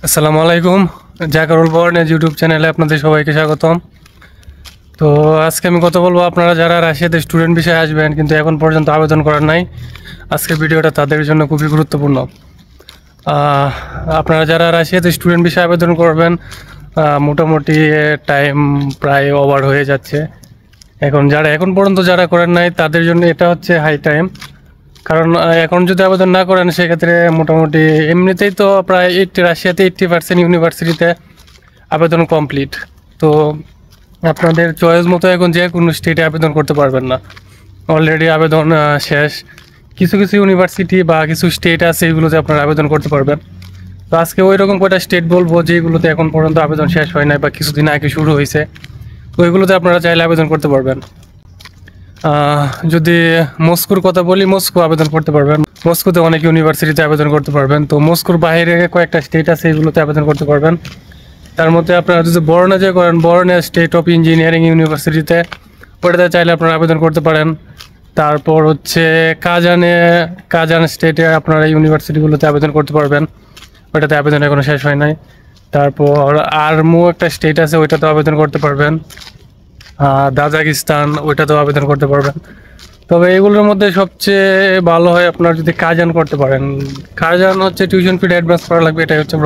আসসালামু আলাইকুম। জাকারুল বর্ণের ইউটিউব চ্যানেলে আপনাদের সবাইকে স্বাগতম। তো আজকে আমি কথা বলবো, আপনারা যারা রাশিয়াতে স্টুডেন্ট ভিসায় আসবেন কিন্তু এখন পর্যন্ত আবেদন করার নাই, আজকে ভিডিওটা তাদের জন্য খুবই গুরুত্বপূর্ণ। আপনারা যারা রাশিয়াতে স্টুডেন্ট ভিসায় আবেদন করবেন, মোটামুটি টাইম প্রায় ওভার হয়ে যাচ্ছে। এখন পর্যন্ত যারা করেন নাই তাদের জন্য এটা হচ্ছে হাই টাইম। কারণ এখন যদি আবেদন না করেন সেক্ষেত্রে মোটামুটি এমনিতেই তো প্রায় রাশিয়াতে 80% ইউনিভার্সিটিতে আবেদন কমপ্লিট। তো আপনাদের চয়েস মতো এখন যে কোনো স্টেটে আবেদন করতে পারবেন না, অলরেডি আবেদন শেষ। কিছু কিছু ইউনিভার্সিটি বা কিছু স্টেট আছে এগুলোতে আপনারা আবেদন করতে পারবেন। তো আজকে ওই রকম কয়টা স্টেট বলবো যেগুলোতে এখন পর্যন্ত আবেদন শেষ হয় নাই বা কিছুদিন আগে শুরু হয়েছে, তো ওইগুলোতে আপনারা চাইলে আবেদন করতে পারবেন। যদি মস্কোর কথা বলি, মস্কো আবেদন করতে পারবেন। মস্কোতে অনেক ইউনিভার্সিটিতে আবেদন করতে পারবেন। তো মস্কোর বাইরে কয়েকটা স্টেট আছে, এগুলোতে আবেদন করতে পারবেন। তার মধ্যে আপনারা যদি বর্নে যে করেন, বর্নে স্টেট অফ ইঞ্জিনিয়ারিং ইউনিভার্সিটিতে, ওটাতে চাইলে আপনারা আবেদন করতে পারেন। তারপর হচ্ছে কাজান স্টেটে আপনারা ইউনিভার্সিটিগুলোতে আবেদন করতে পারবেন, ওইটাতে আবেদন এখনো শেষ হয় নাই। তারপর আরমু একটা স্টেট আছে, ওইটাতে আবেদন করতে পারবেন। তাজিকিস্তান, ওইটাতেও আবেদন করতে পারবেন। তবে এগুলোর মধ্যে সবচেয়ে ভালো হয় আপনার যদি কাজান করতে পারেন। কাজান হচ্ছে টিউশন ফি অ্যাডভান্স করা লাগবে, এটাই হচ্ছে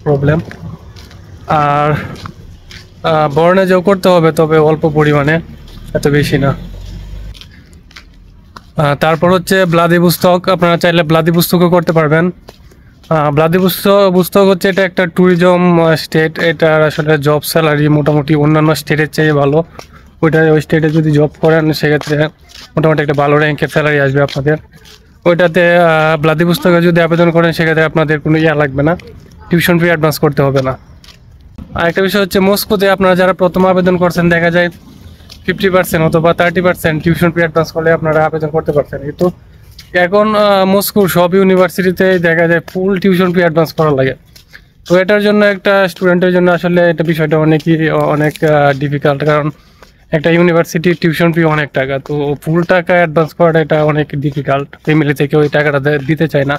প্রবলেম। আর বর্ণে যেও করতে হবে, তবে অল্প পরিমাণে, এত বেশি না। তারপর হচ্ছে ভ্লাদিভস্টক, আপনারা চাইলে ভ্লাদিভস্টকও করতে পারবেন। ভ্লাদিভস্টক হচ্ছে এটা একটা ট্যুরিজম স্টেট। এটার আসলে জব স্যালারি মোটামুটি অন্যান্য স্টেটের চেয়ে ভালো। ওই স্টেটে যদি জব করেন সেক্ষেত্রে মোটামুটি একটা ভালো র্যাঙ্কের স্যালারি আসবে আপনাদের। ওইটাতে ভ্লাদিভস্টকে যদি আবেদন করেন সেক্ষেত্রে আপনাদের কোনো লাগবে না, টিউশন ফি অ্যাডভান্স করতে হবে না। আর একটা বিষয় হচ্ছে মস্কোতে আপনারা যারা প্রথম আবেদন করছেন, দেখা যায় 50% অথবা 30% টিউশন ফি অ্যাডভান্স করলে আপনারা আবেদন করতে পারছেন। কিন্তু এখন মস্কোর সব ইউনিভার্সিটিতে দেখা যায় ফুল টিউশন ফি অ্যাডভান্স করা লাগে। তো এটার জন্য একটা স্টুডেন্টের জন্য আসলে এটা বিষয়টা অনেক ডিফিকাল্ট। কারণ একটা ইউনিভার্সিটির টিউশন ফি অনেক টাকা, তো ফুল টাকা অ্যাডভান্স করাটা এটা অনেক ডিফিকাল্ট। ফ্যামিলি থেকে ওই টাকাটা দিতে চায় না।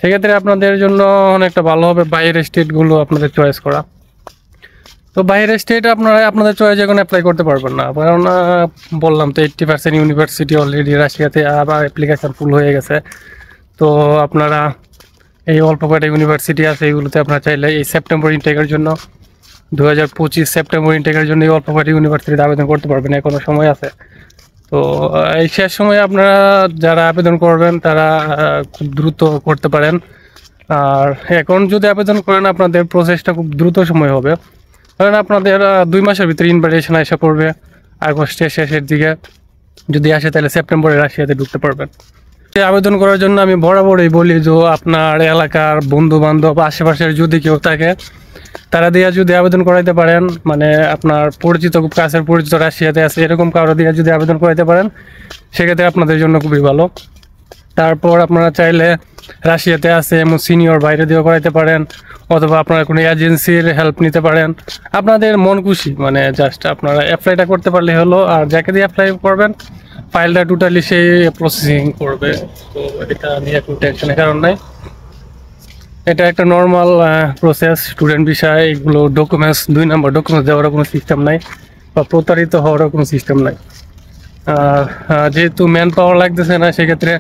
সেক্ষেত্রে আপনাদের জন্য অনেকটা ভালো হবে বাইরের স্টেটগুলো আপনাদের চয়েস করা। তো বাইরের স্টেট আপনারা আপনাদের চয়েস এখন অ্যাপ্লাই করতে পারবেন না, কারণ বললাম তো 80% ইউনিভার্সিটি অলরেডি রাশিয়াতে আবার অ্যাপ্লিকেশান ফুল হয়ে গেছে। তো আপনারা এই অল্প কয়টা ইউনিভার্সিটি আছে এইগুলোতে আপনারা চাইলে এই সেপ্টেম্বর ইনটেকের জন্য 2025 সেপ্টেম্বর ইনটেকের জন্য এই অল্প কয়টা ইউনিভার্সিটিতে আবেদন করতে পারবেন, এখনো সময় আছে। তো এই শেষ সময়ে আপনারা যারা আবেদন করবেন তারা খুব দ্রুত করতে পারেন। আর এখন যদি আবেদন করেন আপনাদের প্রসেসটা খুব দ্রুত সময় হবে, কারণ আপনাদের 2 মাসের ভিতরে ইনভাইটেশন আসা পড়বে। আগস্টের শেষের দিকে যদি আসে তাহলে সেপ্টেম্বরে রাশিয়াতে ঢুকতে পারবেন। আবেদন করার জন্য আমি বরাবরই বলি যে আপনার এলাকার বন্ধু বান্ধব আশেপাশের যদি কেউ থাকে তারা দিয়ে যদি আবেদন করাইতে পারেন, মানে আপনার পরিচিত, খুব কাছের পরিচিত রাশিয়াতে আছে এরকম কারো দিয়ে যদি আবেদন করাইতে পারেন সেক্ষেত্রে আপনাদের জন্য খুবই ভালো। তারপর আপনারা চাইলে রাশিয়াতে আছে এমন সিনিয়র বাইরে দিয়েও করাইতে পারেন, অথবা আপনারা কোনো এজেন্সির হেল্প নিতে পারেন। আপনাদের মন খুশি, মানে জাস্ট আপনারা অ্যাপ্লাইটা করতে পারলে হলো। আর যাকে দিয়ে অ্যাপ্লাই করবেন ফাইলটা টোটালি সেই প্রসেসিং করবে, তো এটা নিয়ে কোনো টেনশনের কারণ নাই। এটা একটা নর্মাল প্রসেস স্টুডেন্ট বিষয়। এগুলো ডকুমেন্টস 2 নম্বর ডকুমেন্টস দেওয়ারও কোনো সিস্টেম নাই বা প্রতারিত হওয়ারও কোনো সিস্টেম নাই। যেহেতু ম্যান পাওয়ার লাগতেছে না, সেক্ষেত্রে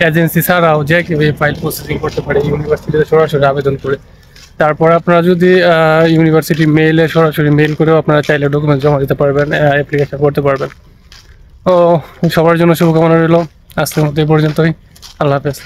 এজেন্সি ছাড়াও যে কেউ এই ফাইল প্রসেসিং করতে পারে ইউনিভার্সিটিতে সরাসরি আবেদন করে। তারপর আপনারা যদি ইউনিভার্সিটি মেইলে সরাসরি মেইল করেও আপনারা চাইলে ডকুমেন্টস জমা দিতে পারবেন, অ্যাপ্লিকেশন করতে পারবেন। ও সবার জন্য শুভকামনা রইল। আজকের মতো এই পর্যন্তই। আল্লাহ হাফেজ।